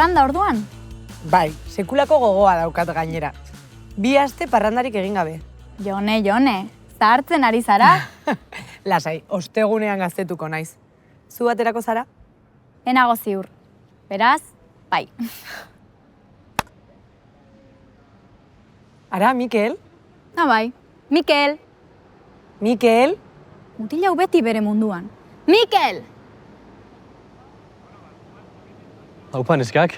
parranda orduan? Bai, sekulako gogoa daukat gainera. 2 aste parrandarik egin gabe. Jone, zahartzen ari zara? Lasai, ostegunean gaztetuko naiz. Zu baterako zara? Enago ziur. Beraz, bai. Ara, Mikel? Bai, Mikel. Mikel? Mutil hau beti bere munduan. Mikel! Haupa, neskak,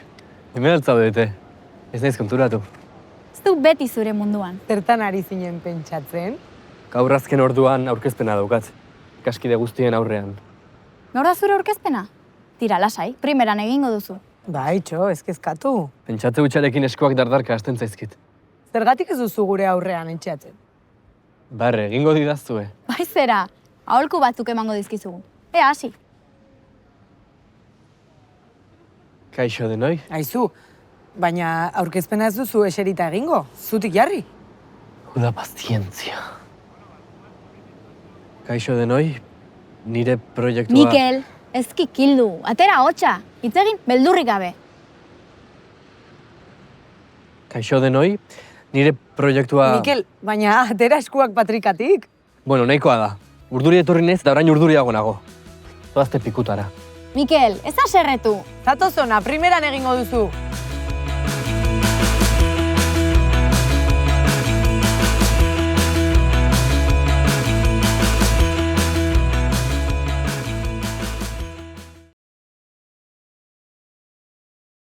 hemen altzaudete. Ez naiz konturatu. Ez du beti zure munduan. Zertan ari zinen pentsatzen? Gaur azken orduan aurkezpena daukat. Ikaskide guztien aurrean. Nor da zure aurkezpena? Tira, lasai, primeran egingo duzu. Bai, txo, ez kezkatu. Pentsatze hutsarekin eskuak dardarka hasten zaizkit. Zergatik ez duzu gure aurrean entxeatzen? Barre, egingo didaztue. Bai zera, aholku batzuk emango dizkizugu. Ea, hasi. Kaixo denoi? Aizu, baina aurkezpena ez duzu eserita egingo, zutik jarri. Uda pazientzia. Kaixo denoi, nire proiektua... Mikel, ezki kildu, atera hotxa, hitz egin beldurrik gabe. Kaixo denoi, nire proiektua... Mikel, baina atera eskuak patrikatik. Bueno, nahikoa da. Urduri etorri nez, da orain urduriago nago. Zoazte pikutara. Mikel, ez haserretu. Zatozona, primeran egingo duzu.